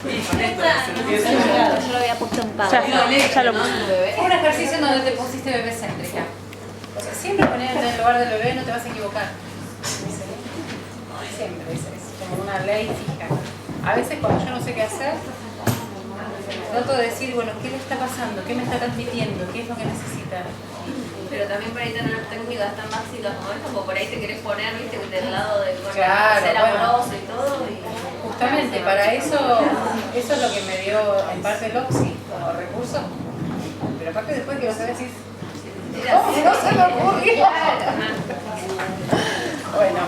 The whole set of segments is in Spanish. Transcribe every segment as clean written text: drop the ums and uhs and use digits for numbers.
Yo lo había puesto en pausa. Ya lo puse. Es un ejercicio en donde te pusiste bebé céntrica. O sea, siempre poniéndote en el lugar del bebé no te vas a equivocar. Siempre, es como una ley fija. A veces cuando yo no sé qué hacer, trato de decir, bueno, ¿qué le está pasando? ¿Qué me está transmitiendo? ¿Qué es lo que necesita? Pero también por ahí tener técnicas tan básicas como esta, como por ahí te querés poner, viste, del lado de Claro, ser bueno. amoroso y todo. Justamente, para eso es lo que me dio en parte el Oxy como recurso. Pero aparte después que lo sabes decís, ¿cómo no se me ocurrió? Bueno,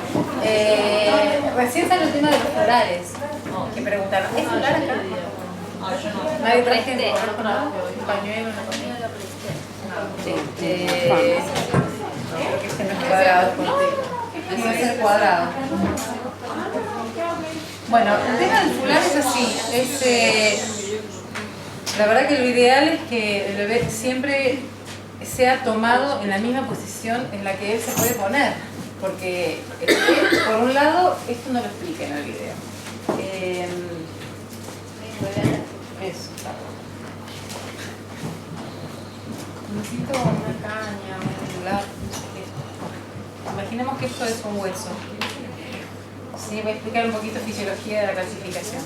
recién salió el tema de los florales, que preguntaron, ¿es floral acá? Nadie traje un pañuelo, una cosa. Creo que este no es cuadrado, tiene que ser cuadrado. Bueno, el tema del fular es así. La verdad que lo ideal es que el bebé siempre sea tomado en la misma posición en la que él se puede poner. Porque, por un lado, esto no lo expliqué en el video. Eso. Necesito una caña, un lápiz. Imaginemos que esto es un hueso. Sí, voy a explicar un poquito fisiología de la calcificación.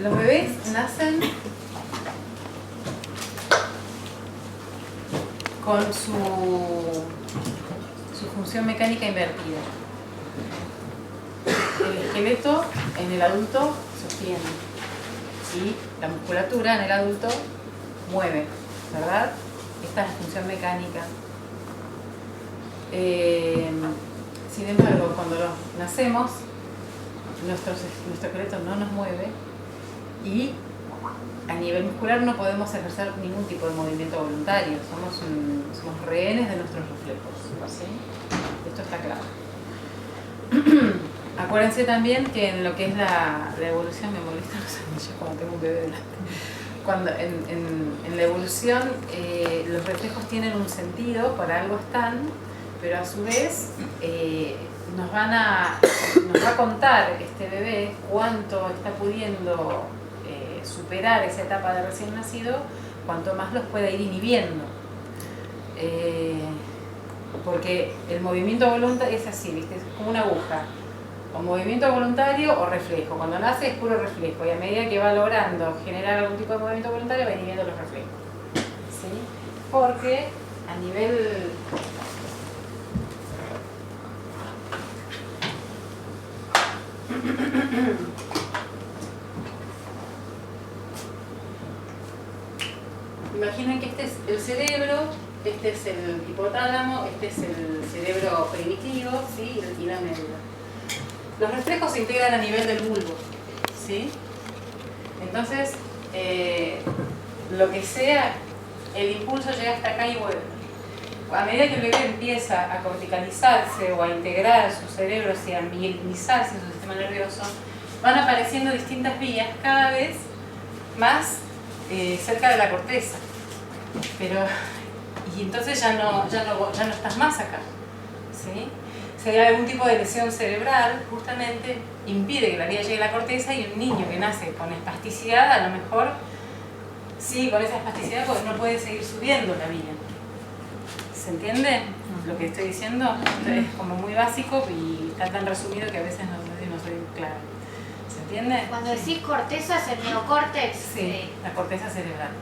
Los bebés nacen con su función mecánica invertida. El esqueleto en el adulto sostiene y la musculatura en el adulto mueve, ¿verdad? Esta es la función mecánica. Sin embargo, cuando nacemos, nuestro esqueleto no nos mueve y a nivel muscular no podemos ejercer ningún tipo de movimiento voluntario. Somos rehenes de nuestros reflejos, ¿sí? Esto está claro. Acuérdense también que en lo que es la evolución, me molestan los anillos cuando tengo un bebé delante. Cuando en la evolución los reflejos tienen un sentido, para algo están, pero a su vez nos va a contar este bebé cuánto está pudiendo superar esa etapa de recién nacido, cuanto más los pueda ir inhibiendo. Porque el movimiento voluntario es así, ¿viste? Es como una aguja. O movimiento voluntario o reflejo. Cuando nace es puro reflejo y a medida que va logrando generar algún tipo de movimiento voluntario va inhibiendo los reflejos. ¿Sí? Porque a nivel... Imaginen que este es el cerebro, este es el hipotálamo, este es el cerebro primitivo, ¿sí? Y la médula. Los reflejos se integran a nivel del bulbo, ¿sí? Entonces, lo que sea, el impulso llega hasta acá y vuelve. A medida que el bebé empieza a corticalizarse o a integrar su cerebro y a mielinizarse en su sistema nervioso, van apareciendo distintas vías cada vez más cerca de la corteza. Y entonces ya no estás más acá, ¿sí? Si hay algún tipo de lesión cerebral, justamente impide que la vía llegue a la corteza, y un niño que nace con espasticidad, a lo mejor sigue con esa espasticidad porque no puede seguir subiendo la vía. ¿Se entiende lo que estoy diciendo? Es como muy básico y está tan resumido que a veces no soy clara. ¿Se entiende? Cuando decís corteza es el neocórtex. Sí, la corteza cerebral.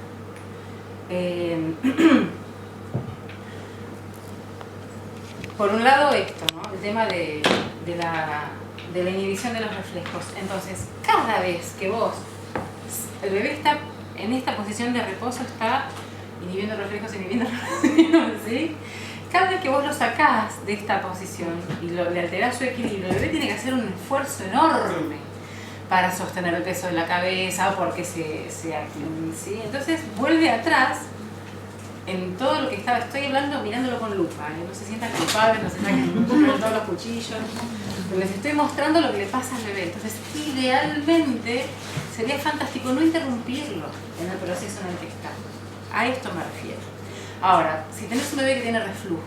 Por un lado esto, ¿no? El tema de la inhibición de los reflejos. Entonces, cada vez que el bebé está en esta posición de reposo, está inhibiendo reflejos, ¿sí? Cada vez que vos lo sacás de esta posición y le alterás su equilibrio, el bebé tiene que hacer un esfuerzo enorme para sostener el peso de la cabeza o porque ¿sí? Entonces vuelve atrás en todo lo que estoy hablando mirándolo con lupa, no se sientan culpables, no se saquen todos los cuchillos, les estoy mostrando lo que le pasa al bebé. Entonces idealmente sería fantástico no interrumpirlo en el proceso en el que está. A esto me refiero. Ahora, si tenés un bebé que tiene reflujo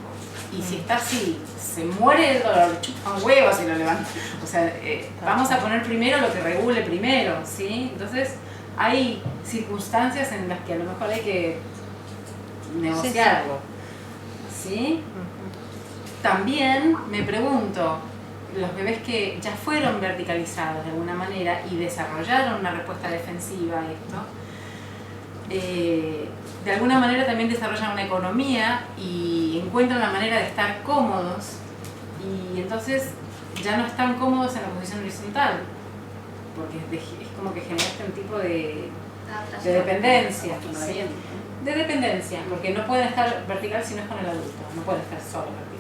Y si está así, se muere el dolor, chupa un huevo si lo levanta. O sea, vamos a poner primero lo que regule primero, ¿sí? Entonces, hay circunstancias en las que a lo mejor hay que negociarlo, ¿sí? También me pregunto, los bebés que ya fueron verticalizados de alguna manera y desarrollaron una respuesta defensiva a esto, de alguna manera también desarrollan una economía y encuentran la manera de estar cómodos y entonces ya no están cómodos en la posición horizontal porque es como que generaste un tipo de dependencia, ¿sí? De dependencia, porque no pueden estar vertical si no es con el adulto, no pueden estar solo vertical.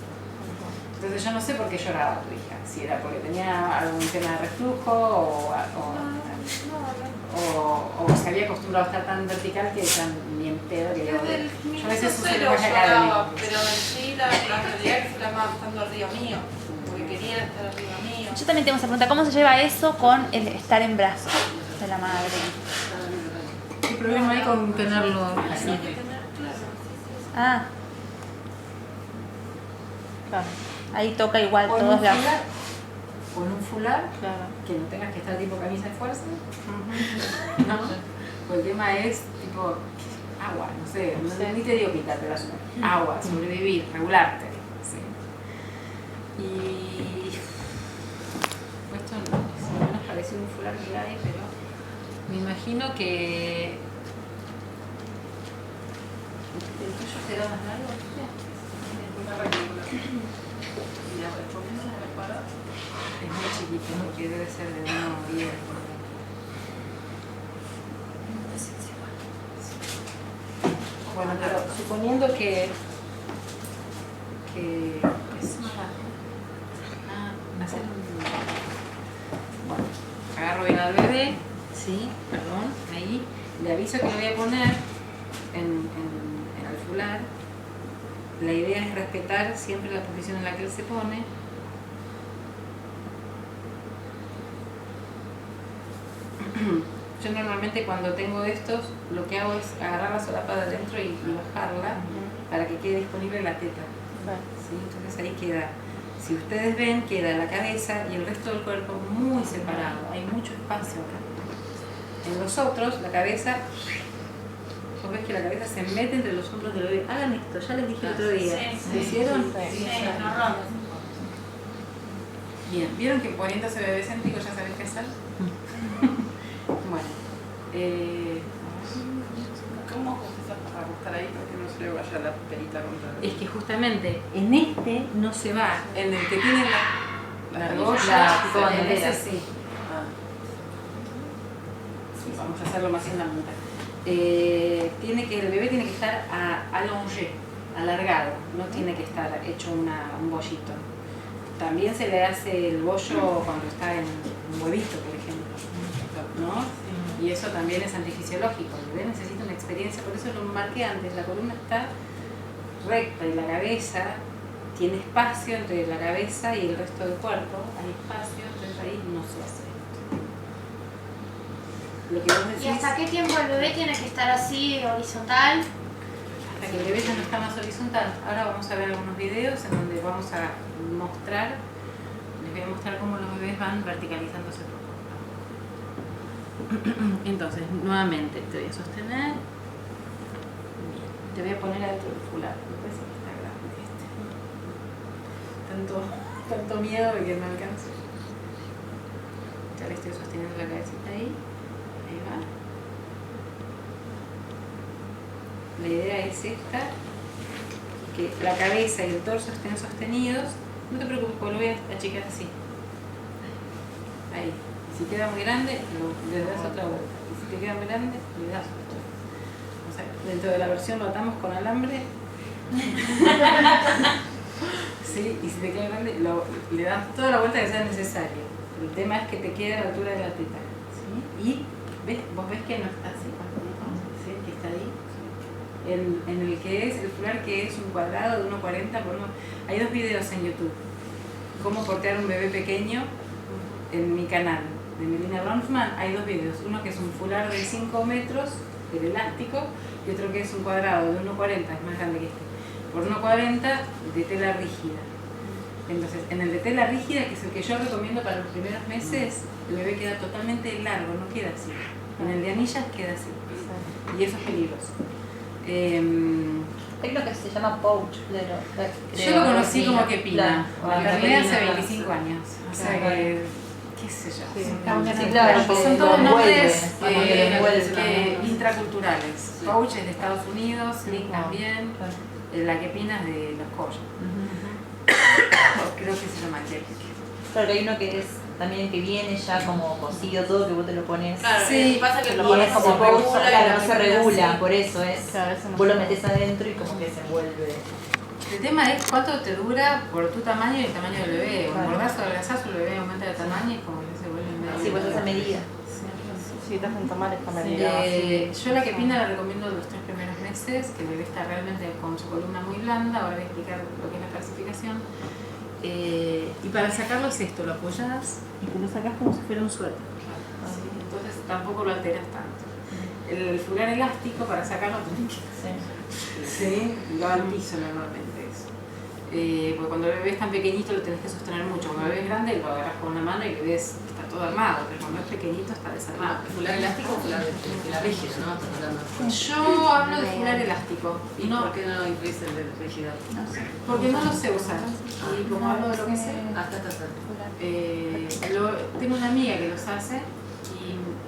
Entonces yo no sé por qué lloraba tu hija, si era porque tenía algún tema de reflujo o se había acostumbrado a estar tan vertical que ya ni en pedo que yo a veces uso lenguaje académico. Pero en sí la realidad es que se la va bajando arriba mío, porque quería estar arriba mío. Yo también tengo esa pregunta, ¿cómo se lleva eso con el estar en brazos de la madre? ¿Qué problema hay con tenerlo así? Ah. Claro. Ahí toca igual O en todos un lados. fular, o en un fular, Claro. que no tengas que estar tipo camisa de fuerza, ¿no? O el tema es tipo agua, no sé, ni te digo quitarte la azúcar, agua, sobrevivir, regularte, ¿sí? Y esto no es menos parecido a un fular que hay, pero me imagino que el tuyo será más largo, ¿viste? Mira, respondiendo a la respuesta, es muy chiquito, porque debe ser de 1,10. Bueno, pero suponiendo que es más largo. Hacer bueno, agarro bien al bebé, sí, perdón, ahí, le aviso que lo voy a poner en el fular. La idea es respetar siempre la posición en la que él se pone. Yo normalmente cuando tengo estos, lo que hago es agarrar la solapa de adentro y bajarla para que quede disponible la teta. ¿Sí? Entonces ahí queda, si ustedes ven, queda la cabeza y el resto del cuerpo muy separado. Hay mucho espacio acá. En los otros, la cabeza, vos ves que la cabeza se mete entre los hombros del bebé. Hagan esto, ya les dije el otro día. ¿Lo hicieron? Sí, no. Bien, ¿vieron que poniéndose bebé céntrico ya saben qué hacer? Bueno, ¿Cómo haces para buscar ahí para que no se le vaya la perita contra el... es que justamente en este no se va, en el que tiene la argolla, tipo en bandera. ese sí. Ah. Sí, vamos a hacerlo más en la punta. El bebé tiene que estar allongé, alargado, no tiene que estar hecho un bollito. También se le hace el bollo cuando está en un huevito, por ejemplo, ¿no? Y eso también es antifisiológico. El bebé necesita una experiencia, por eso lo marqué antes, la columna está recta y la cabeza tiene espacio entre la cabeza y el resto del cuerpo, hay espacio, entonces ahí no se hace. Lo que vos decís, ¿Y hasta qué tiempo el bebé tiene que estar así, horizontal? hasta que el bebé ya no está más horizontal. Ahora vamos a ver algunos videos en donde vamos a mostrar, les voy a mostrar cómo los bebés van verticalizándose poco a poco. Entonces, nuevamente, te voy a sostener. Bien. Te voy a poner adentro del fular, me parece que está grande tanto miedo de que no alcance. Ya le estoy sosteniendo la cabecita ahí. Ahí va. La idea es esta, que la cabeza y el torso estén sostenidos. No te preocupes, porque lo voy a achicar así. Ahí. Y si queda muy grande, le das otra vuelta. Y si te queda muy grande, le das otra. O sea, dentro de la versión lo atamos con alambre. Sí, y si te queda grande, le das toda la vuelta que sea necesario. El tema es que te quede a la altura de la teta. ¿Sí? Y vos ves que no está así, ¿no? ¿Sí? Que está ahí. En el que es el fular, que es un cuadrado de 1,40 por 1. Hay 2 videos en YouTube. Cómo portear un bebé pequeño en mi canal de Melina Bronfman. Hay 2 videos. Uno que es un fular de 5 metros, el elástico, y otro que es un cuadrado de 1,40, es más grande que este. por 1,40 de tela rígida. Entonces, en el de tela rígida, que es el que yo recomiendo para los primeros meses, el bebé queda totalmente largo, no queda así. En el de anillas queda así. Y eso es peligroso. Hay uno que se llama Pouch, Yo lo conocí como que pina. Claro. Lo terminé hace 25 años. O sea que, qué sé yo. Sí, claro, Son todos nombres envuelve. intraculturales. Pouch es de Estados Unidos, Link también. La que pina es de los Koya. Creo que se llama Kepik. Claro, hay uno que es también que viene ya como cocido todo, que vos te lo pones. Claro, Sí. pasa que lo Y pones es como como regula pouch, y claro, la no se cocina regula, así. por eso es. Claro, eso no Vos lo sé. metés adentro y como que se envuelve. El tema es cuánto te dura por tu tamaño y el tamaño del bebé. Un Claro. mordazo de adelgazazo, el bebé aumenta de tamaño y como que se vuelve medio. Sí, pues esa medida. Sí, te hacen tomar esta medida. Yo la que pina la recomiendo los 3 primeros meses, que el bebé está realmente con su columna muy blanda. Ahora voy a explicar lo que es la calcificación. Y para sacarlo es esto, lo apoyás y te lo sacás como si fuera un suéter. ¿Sí? Entonces tampoco lo alteras tanto. El fular elástico para sacarlo tenés que ¿sí? Lo al piso normalmente eso. Porque cuando el bebé es tan pequeñito lo tenés que sostener mucho. Cuando el bebé es grande lo agarras con una mano y el bebé está todo armado, pero cuando es pequeñito está desarmado. ¿Fular elástico o fular rígido, no? Estás hablando. Yo hablo de fular elástico ¿Y por qué no incluís el de rígido? porque no lo sé usar. Y como hablo de lo que sé, Está. tengo una amiga que los hace y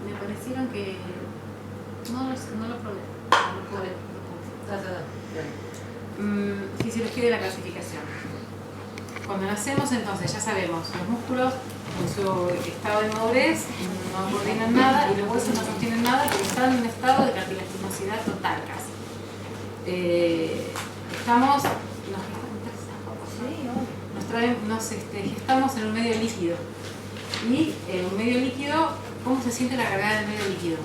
me parecieron que no lo probé. No pude. Fisiología de la clasificación. Cuando nacemos, entonces ya sabemos, los músculos en su estado de madurez no coordinan nada y los huesos no sostienen nada porque están en un estado de cartilaginosidad total casi. Estamos en un medio líquido. Y en un medio líquido, ¿cómo se siente la gravedad del medio líquido?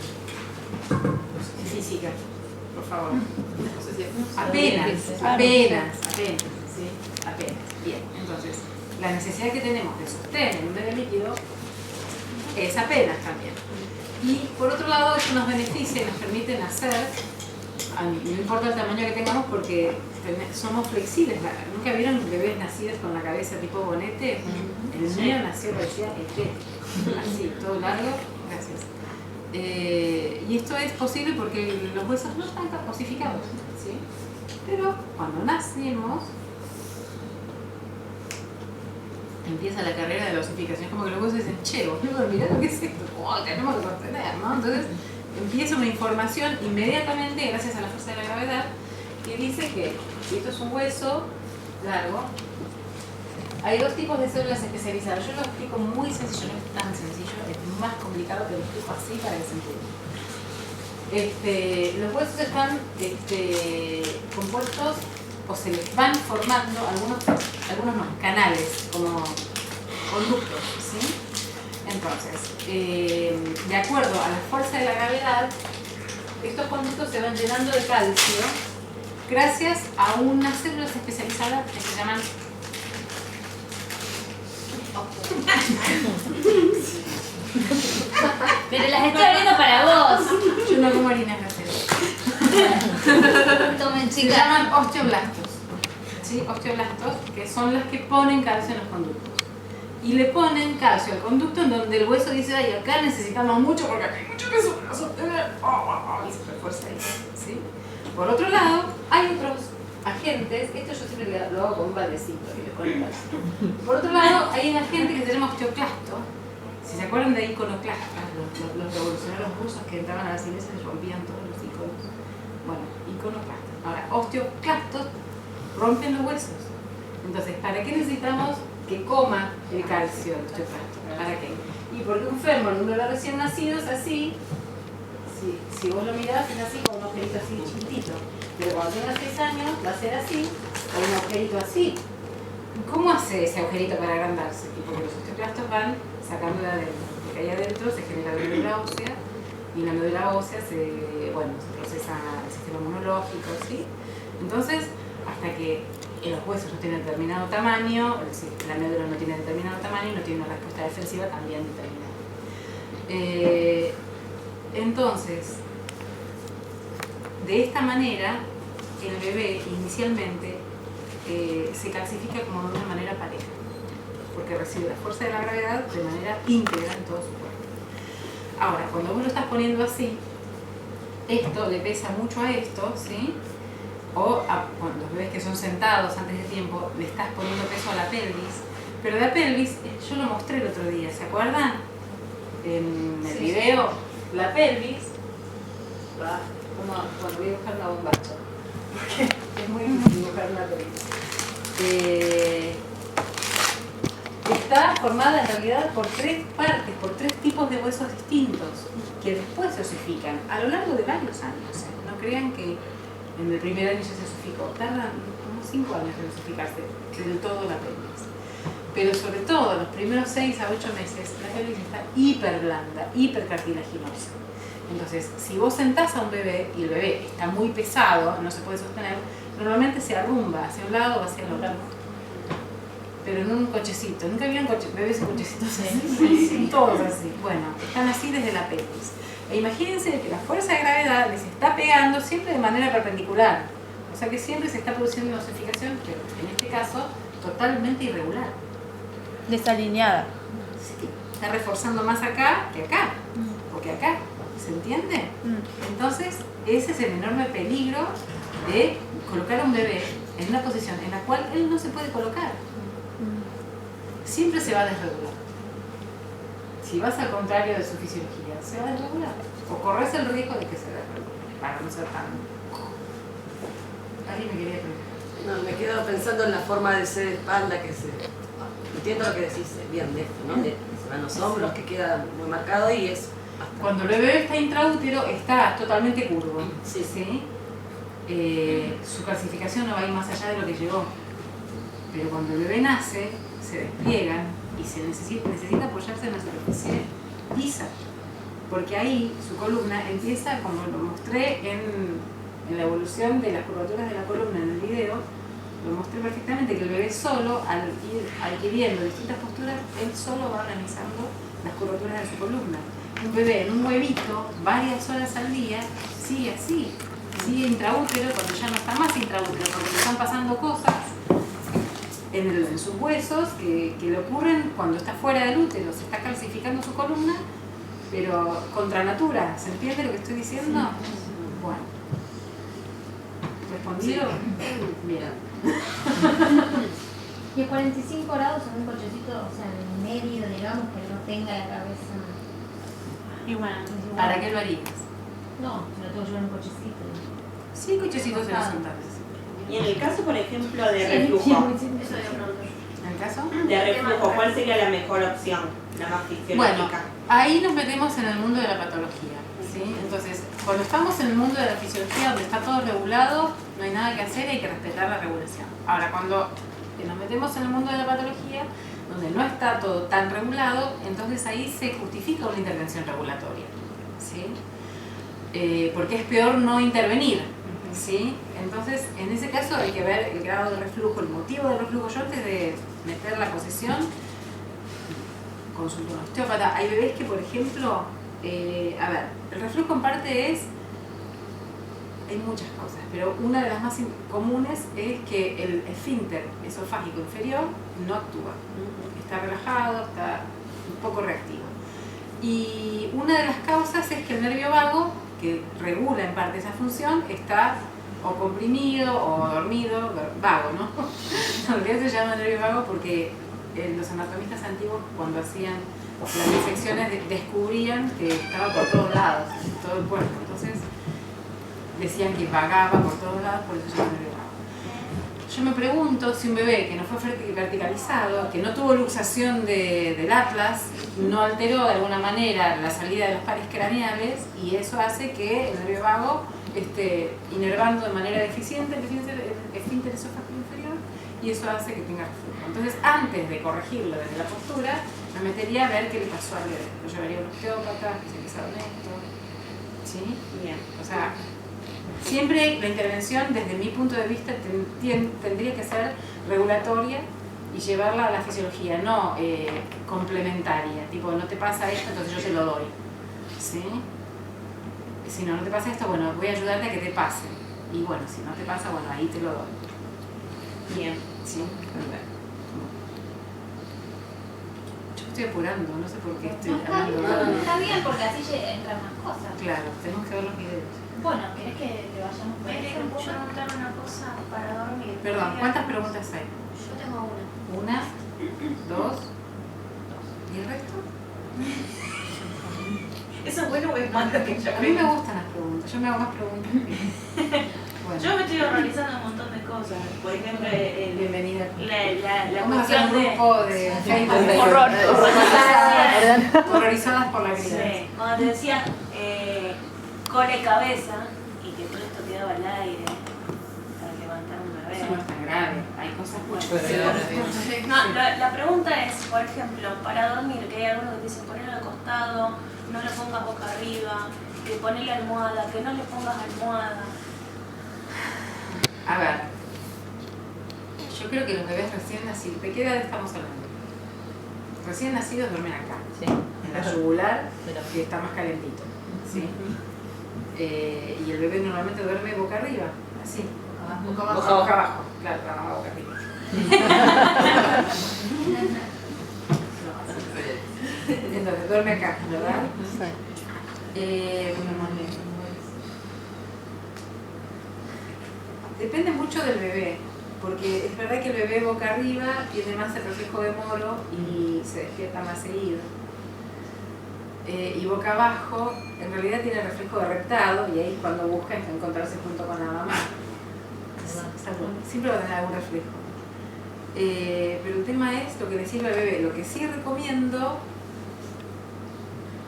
Física, por favor. Apenas. ¿Sí? Apenas. Bien, entonces, la necesidad que tenemos de sostén en un medio líquido es apenas también. Y por otro lado, esto nos beneficia y nos permite nacer, no importa el tamaño que tengamos, porque somos flexibles. ¿Nunca vieron bebés nacidos con la cabeza tipo bonete? El mío nació, parecía así, todo largo. Gracias. Y esto es posible porque los huesos no están osificados, ¿sí? Pero cuando nacemos empieza la carrera de la osificación. Es como que los huesos dicen, che, boludo, mirá lo que es esto, tenemos que contener, ¿no? Entonces empieza una información inmediatamente, gracias a la fuerza de la gravedad, que dice que si esto es un hueso largo, hay 2 tipos de células especializadas. Yo lo explico muy sencillo, no es tan sencillo, es más complicado, pero lo explico así para que se entienda. Los huesos están compuestos o se les van formando algunos no, canales, como conductos, ¿sí? Entonces, de acuerdo a la fuerza de la gravedad, estos conductos se van llenando de calcio gracias a unas células especializadas que se llaman Pero las estoy abriendo para vos. yo no como harinas gracias. Tomen, Se chicas. llaman osteoblastos, ¿sí? Osteoblastos, que son las que ponen calcio en los conductos. Y le ponen calcio al conducto en donde el hueso dice, ay, acá necesitamos mucho porque acá hay mucho peso para sostener. Y se refuerza ahí, ¿sí? Por otro lado, hay otros agentes, esto yo siempre lo hago con un baldecito que le ponen calcio. Por otro lado, hay un agente que se llama osteoclasto. Si se acuerdan de iconoclastas, los revolucionarios rusos que entraban a las iglesias y rompían todos los iconos. Bueno, iconoclastas. Ahora, osteoclastos rompen los huesos. Entonces, ¿para qué necesitamos que coma el calcio el osteoclasto? ¿Para qué? Y porque un fémur en un bebé recién nacido es así. Si vos lo mirás es así, con un agujerito así chiquitito. Pero cuando tenga 6 años va a ser así, con un agujerito así. ¿Cómo hace ese agujerito para agrandarse? Y porque los osteoclastos van sacando de adentro. Porque ahí adentro se genera médula ósea y la médula ósea se procesa el sistema inmunológico, ¿sí? Entonces, hasta que los huesos no tienen determinado tamaño, es decir, la médula no tiene determinado tamaño y no tiene una respuesta defensiva también determinada. Entonces, de esta manera, el bebé inicialmente se calcifica como de una manera pareja, porque recibe la fuerza de la gravedad de manera íntegra en todo su cuerpo. Ahora, cuando vos lo estás poniendo así, esto le pesa mucho a esto, ¿sí? O bueno, los bebés que son sentados antes de tiempo, le estás poniendo peso a la pelvis, pero la pelvis, yo lo mostré el otro día, ¿se acuerdan? En el video, la pelvis, bueno, voy a buscar una bombacha, porque es muy difícil dibujar una pelvis. Está formada en realidad por 3 partes, por 3 tipos de huesos distintos, que después se osifican a lo largo de varios años. No crean que en el primer año ya se osificó, tardan unos 5 años en osificarse del todo la pelvis. Pero sobre todo, los primeros 6 a 8 meses, la pelvis está hiper blanda, hiper cartilaginosa. Entonces, si vos sentás a un bebé y el bebé está muy pesado, no se puede sostener, normalmente se arrumba hacia un lado o hacia el otro. Pero en un cochecito. ¿Nunca vieron bebés en cochecitos así? Sí. Todos así. Bueno, están así desde la pelvis. E imagínense que la fuerza de gravedad les está pegando siempre de manera perpendicular. O sea que siempre se está produciendo una osificación, pero en este caso totalmente irregular. Desalineada. Sí, está reforzando más acá que acá. O que acá. ¿Se entiende? Entonces, ese es el enorme peligro de colocar a un bebé en una posición en la cual él no se puede colocar. Siempre se va a desregular. Si vas al contrario de su fisiología, se va a desregular. O corres el riesgo de que se desregule, para no ser tan... ¿Alguien me quería preguntar? No, me quedo pensando en la forma de ser espalda que se... Entiendo lo que decís bien de esto, ¿no? De que se van los hombros, que queda muy marcado y es... Cuando el bebé está intraútero, está totalmente curvo. Sí. ¿Sí? Su calcificación no va a ir más allá de lo que llegó. Pero cuando el bebé nace, se despliegan y se necesita apoyarse en la superficie lisa. Porque ahí su columna empieza, como lo mostré en la evolución de las curvaturas de la columna en el video, lo mostré perfectamente, que el bebé solo, al ir adquiriendo distintas posturas, él solo va organizando las curvaturas de su columna. Un bebé en un huevito, varias horas al día, sigue así, sigue intraútero cuando ya no está más intraútero, porque le están pasando cosas en sus huesos que le ocurren cuando está fuera del útero, se está calcificando su columna, pero contra natura. ¿Se entiende lo que estoy diciendo? Bueno. ¿Respondido? Bien. Y a 45 grados en un cochecito, o sea, en medio, digamos, que no tenga la cabeza. Igual. ¿Para qué lo harías? No, me lo tengo que llevar en un cochecito. Sí, cochecitos en los sentados. Y en el caso, por ejemplo, de Sí, reflujo, Eso de pronto. ¿En el caso? de reflujo, ¿cuál sería la mejor opción? La más Bueno, fisiológica. ahí nos metemos en el mundo de la patología, ¿sí? Entonces, cuando estamos en el mundo de la fisiología, donde está todo regulado, no hay nada que hacer, hay que respetar la regulación. Ahora, cuando nos metemos en el mundo de la patología, donde no está todo tan regulado, entonces ahí se justifica una intervención regulatoria, ¿sí? Porque es peor no intervenir, ¿sí? Entonces, en ese caso hay que ver el grado de reflujo, el motivo del reflujo. Yo antes de meter la posición, consulto a un osteópata. Hay bebés que, por ejemplo, a ver, el reflujo en parte es, hay muchas cosas, pero una de las más comunes es que el esfínter esofágico inferior no actúa. Está relajado, está un poco reactivo. Y una de las causas es que el nervio vago, que regula en parte esa función, está o comprimido o dormido, vago, ¿no? En realidad se llama nervio vago porque los anatomistas antiguos, cuando hacían las disecciones, descubrían que estaba por todos lados, en todo el cuerpo. Entonces decían que vagaba por todos lados, por eso se llama nervio vago. Yo me pregunto si un bebé que no fue verticalizado, que no tuvo luxación del atlas, no alteró de alguna manera la salida de los pares craneales, y eso hace que el nervio vago esté inervando de manera deficiente el esfínter esofágico inferior, y eso hace que tenga reflujo. Entonces, antes de corregirlo desde la postura, me metería a ver qué le pasó al bebé. Lo llevaría a un osteópata especializado en esto. ¿Sí? Bien. O sea, siempre la intervención, desde mi punto de vista, tendría que ser regulatoria y llevarla a la fisiología, no complementaria. Tipo, no te pasa esto, entonces yo te lo doy. ¿Sí? Si no te pasa esto, bueno, voy a ayudarte a que te pase. Y bueno, si no te pasa, bueno, ahí te lo doy. Bien. Sí. Yo estoy apurando, no sé por qué estoy No, está bien, hablando. está bien porque así entran más cosas. Claro, tenemos que ver los videos. Bueno, ¿querés que le vayamos por ¿Me dejan ejemplo? preguntar una cosa para dormir? Perdón, ¿cuántas preguntas hay? Yo tengo una. ¿Una? ¿Dos? ¿Y el resto? ¿Eso es bueno o es malo que yo A mí me gustan las preguntas, yo me hago más preguntas que... Bueno, Yo me estoy organizando un montón de cosas. Por ejemplo, bienvenida. la Vamos a hacer un cuestión de... grupo de Facebook de Horror. horrorizadas por la crianza. Sí, cuando te decía cola y cabeza y que todo esto quedaba al aire para levantar un Eso no bebé. es tan grave, hay cosas mucho peores. No, la pregunta es, por ejemplo, para dormir, que hay algunos que te dicen ponerlo de costado, no le pongas boca arriba, que ponerle almohada, que no le pongas almohada. A ver, yo creo que los bebés recién nacidos, ¿de qué edad estamos hablando? Recién nacidos duermen acá, Sí. en la yugular, Pero- que está más calentito, ¿sí? Y el bebé normalmente duerme boca arriba, así. Boca abajo, claro, no, boca arriba. Entonces duerme acá, ¿verdad? Depende mucho del bebé, porque es verdad que el bebé boca arriba tiene más el reflejo de moro y se despierta más seguido. Y boca abajo en realidad tiene el reflejo de reptado y ahí cuando busca encontrarse junto con la mamá. Siempre va a tener algún reflejo. Pero el tema es lo que le sirve al bebé. Lo que sí recomiendo,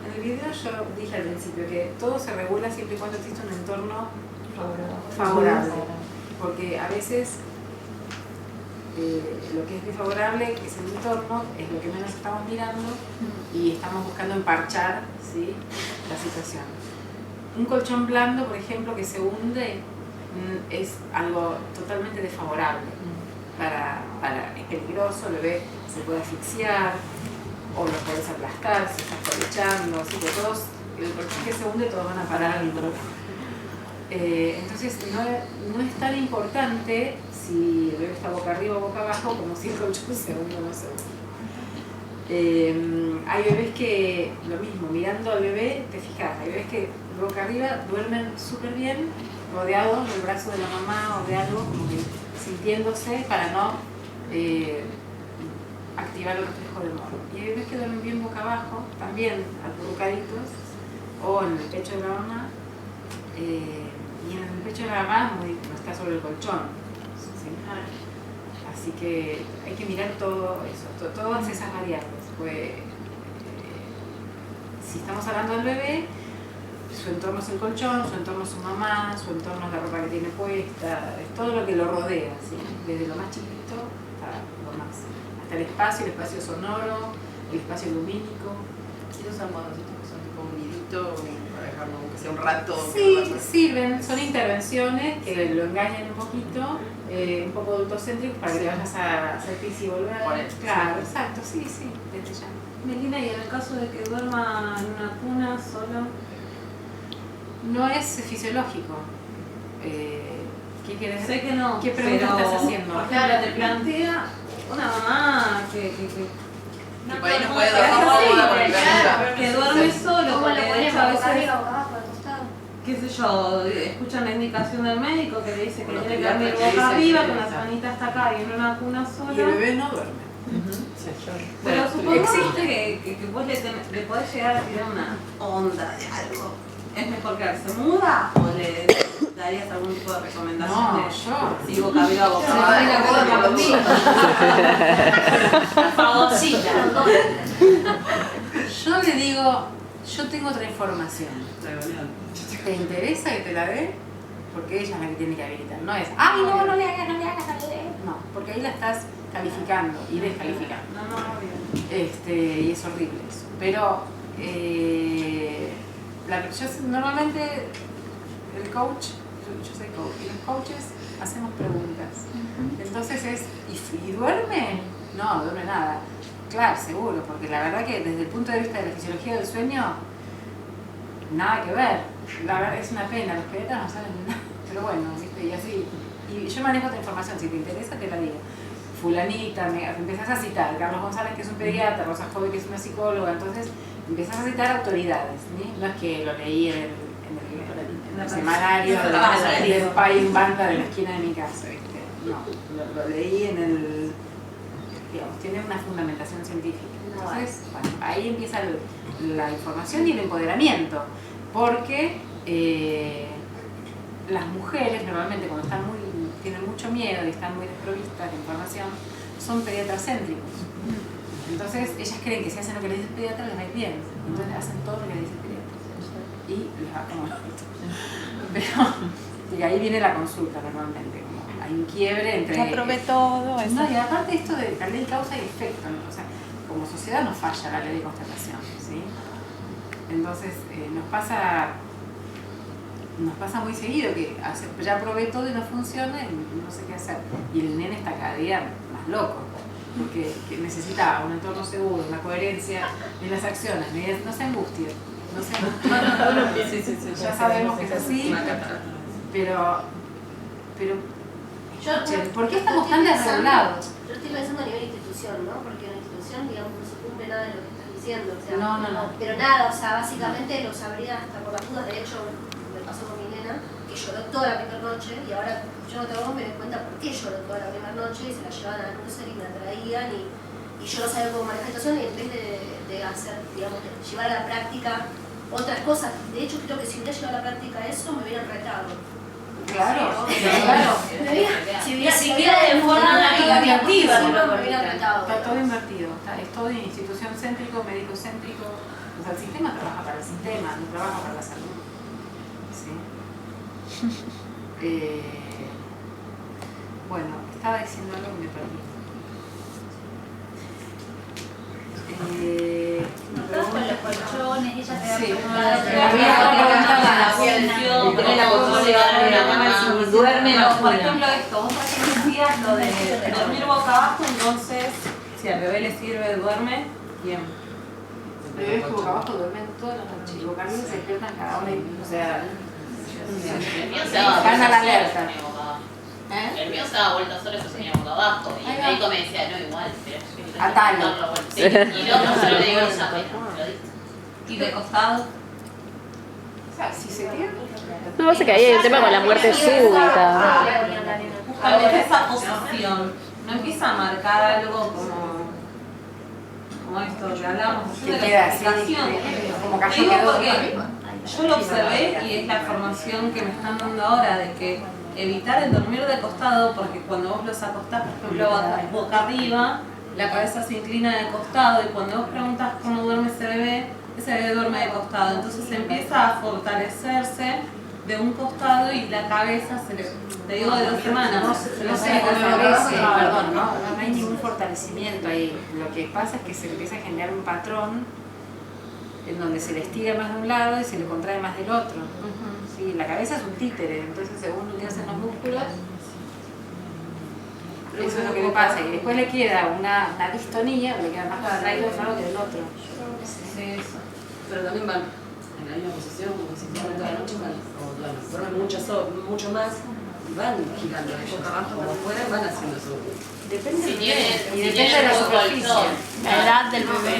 en el video yo dije al principio que todo se regula siempre y cuando exista un entorno favorable. Porque a veces lo que es desfavorable, que es el entorno, es lo que menos estamos mirando y estamos buscando emparchar, ¿sí?, la situación. Un colchón blando, por ejemplo, que se hunde, es algo totalmente desfavorable. Es peligroso, el bebé se puede asfixiar o lo puedes aplastar, se está aprovechando, así que todos, el colchón que se hunde, todos van a parar al hidrógeno. Entonces no es tan importante si el bebé está boca arriba o boca abajo como si el colchón se hunde o no se hunde. Hay bebés que, lo mismo, mirando al bebé, te fijas, hay bebés que boca arriba duermen súper bien, rodeados del brazo de la mamá o de algo, como que sintiéndose para no activar el reflejo del moro. Y hay bebés que duermen bien boca abajo, también acurrucaditos, o en el pecho de la mamá. Y en el pecho de la mamá no está sobre el colchón, ¿sí? Así que hay que mirar todo eso, todas esas variables. Pues, si estamos hablando del bebé, su entorno es el colchón, su entorno es su mamá, su entorno es la ropa que tiene puesta, es todo lo que lo rodea, ¿sí? Desde lo más chiquito hasta el espacio sonoro, el espacio lumínico. Esos almohadoncitos que son tipo un nidito para dejarlo aunque sea un rato. Sí, sirven, son intervenciones que lo engañan un poquito, un poco adultocéntricos para que te vayas a hacer pis y volver. Claro, exacto, sí, desde ya. Melina, y en el caso de que duerma en una cuna solo, No es fisiológico. ¿Qué quieres? sé que no. ¿Qué pregunta pero, estás haciendo? Por ejemplo, te plantea una mamá que No por ahí no todo puede el mundo dormir es cómoda así, porque claro. que duerme solo, ¿Cómo lo porque de ponemos? hecho a ¿Boca arriba, veces, boca abajo, al costado? qué sé yo, escuchan la indicación del médico que le dice que Bueno, tiene que pediatra dormir que boca dice arriba, que con la está. manita hasta acá y en una cuna Y el sola. bebé no duerme. Pero supongamos existe. que vos le podés llegar a tirar una onda de algo. ¿Es mejor quedarse muda o le darías algún tipo de recomendación? No, de yo. si boca arriba, boca Se abajo? pone la cola por los míos. La favorcita. Yo le digo, yo tengo otra información. ¿Te interesa que te la dé? Porque ella es la que tiene que habilitar. No es, ay, no le hagas, no le hagas, no le hagas. No, porque ahí la estás calificando y descalificando. No, obvio. Y es horrible eso. Pero normalmente el coach, yo soy coach, y los coaches hacemos preguntas. Entonces es, ¿y duerme? No, no duerme nada. Claro, seguro, porque la verdad que desde el punto de vista de la fisiología del sueño, nada que ver. La verdad es una pena, los pediatras no saben nada. Pero bueno, ¿viste? Y así Y yo manejo esta información, si te interesa te la digo. Fulanita, empezás a citar, Carlos González que es un pediatra, Rosa Jove que es una psicóloga, entonces empezás a citar autoridades, ¿sí? No es que lo leí en el semanario del Pay en Banda de la esquina de mi casa, ¿viste? No, lo leí en el, digamos, tiene una fundamentación científica. Entonces, bueno, ahí empieza la información y el empoderamiento, porque las mujeres normalmente cuando tienen mucho miedo y están muy desprovistas de información, son pediatracéntricos. Entonces ellas creen que si hacen lo que les dice el pediatra les va a ir bien, entonces hacen todo lo que les dice el pediatra y les va como pero y ahí viene la consulta normalmente, como hay un quiebre entre... Ya probé todo eso. No, y aparte esto de la ley causa y efecto, ¿no? O sea, como sociedad nos falla la ley de constatación, ¿sí? Entonces nos pasa muy seguido que ya probé todo y no funciona y no sé qué hacer. Y el nene está cada día más loco, porque necesita un entorno seguro, una coherencia en las acciones. No se angustie, ya sabemos que es así, pero ¿por qué estamos tan desregulados? Yo estoy pensando a nivel institución, ¿no? Porque en la institución, digamos, no se cumple nada de lo que estás diciendo. O sea, No. Pero nada, o sea, básicamente lo sabría hasta por las dudas. De hecho, me pasó con mi nena, que lloró toda la primera noche, y ahora yo no tengo me doy cuenta por qué lloró toda la primera noche, y se la llevaban a la crucer y me la traían, y yo no sabía cómo manejar la situación, y en vez de hacer, digamos, de llevar a la práctica otras cosas, de hecho creo que si hubiera llevado a la práctica eso, me hubieran retado. Claro. Ni siquiera de forma negativa. Está todo invertido, es todo institución céntrico, médico céntrico. O sea, el sistema trabaja para el sistema, no trabaja para la salud. ¿Sí? Bueno, estaba diciendo algo y me perdí. Nosotros con los colchones, ella te da Sí. Y duerme, por ejemplo esto, vos recién decías lo de dormir boca abajo, entonces si al bebé le sirve, duerme, bien. Los bebés que boca abajo duermen toda la noche y boca arriba se despiertan cada hora y o sea, Van a la alerta. El mío se daba vueltas solo y se ponía boca abajo. Y el médico me decía, no, igual, pero Atalo. sí. Y luego se lo digo a ella, lo diste. ¿Y de costado? O sea, si se tiene. No, pasa que ahí hay un tema con la muerte súbita. Justamente esa posición no empieza a marcar algo como esto que hablábamos Que de la queda así, explicación. como Te cayó digo quedó. porque yo lo observé y es la formación que me están dando ahora de que evitar el dormir de costado, porque cuando vos los acostás, por ejemplo, boca arriba, la cabeza se inclina de costado y cuando vos preguntas cómo duerme ese bebé duerme de costado. Entonces empieza a fortalecerse de un costado y la cabeza se le... Te digo de 2 semanas. No se fortalece, perdón, no hay ningún fortalecimiento ahí. Lo que pasa es que se empieza a generar un patrón en donde se le estira más de un lado y se le contrae más del otro. Sí, la cabeza es un títere, entonces según lo que hacen los músculos, eso es lo que le pasa. Y después le queda una distonía, le queda más contraído de un lado que del otro. Sí, eso. Pero también van en la misma posición, como si duermen toda la noche, duermen mucho más y van girando ellos. Como pueden, van haciendo su... Depende, Si tienen depende de la superficie. La edad del bebé.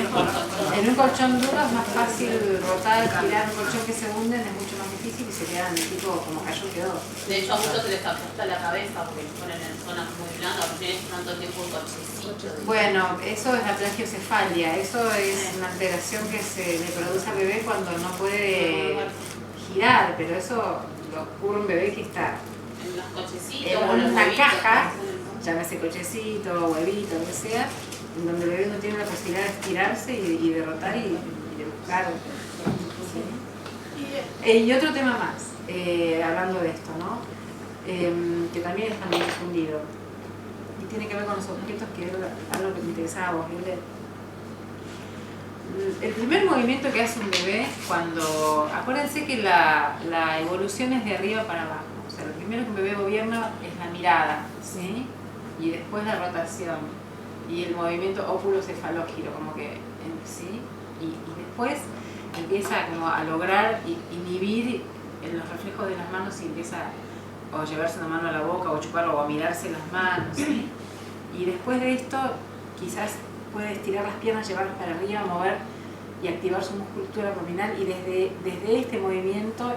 En un colchón duro es más fácil rotar, girar. Un colchón que se hunden es mucho más difícil y se quedan tipo como cayó quedó. De hecho, a muchos se les ajusta la cabeza porque los ponen en zonas muy blandas, porque tienen tanto tiempo un cochecito. Bueno, eso es la plagiocefalia. Eso es una alteración que se le produce al bebé cuando no puede girar, pero eso lo ocurre un bebé que está En los cochecitos, en o los una huevitos. caja, llámese cochecito, huevito, lo que sea, en donde el bebé no tiene la posibilidad de estirarse y de rotar y de buscar. ¿Sí? Y otro tema más, hablando de esto, ¿no? Que también está muy difundido y tiene que ver con los objetos, que es algo que me interesaba a vos, Violet. El primer movimiento que hace un bebé cuando... Acuérdense que la evolución es de arriba para abajo. O sea, lo primero que un bebé gobierna es la mirada, ¿sí? Y después la rotación y el movimiento óculo-cefalógiro, como que, ¿sí? Y después empieza como a lograr inhibir en los reflejos de las manos y empieza o llevarse una mano a la boca, o chuparlo, o mirarse las manos, ¿sí? Y después de esto, quizás puede estirar las piernas, llevarlas para arriba, mover y activar su musculatura abdominal, y desde este movimiento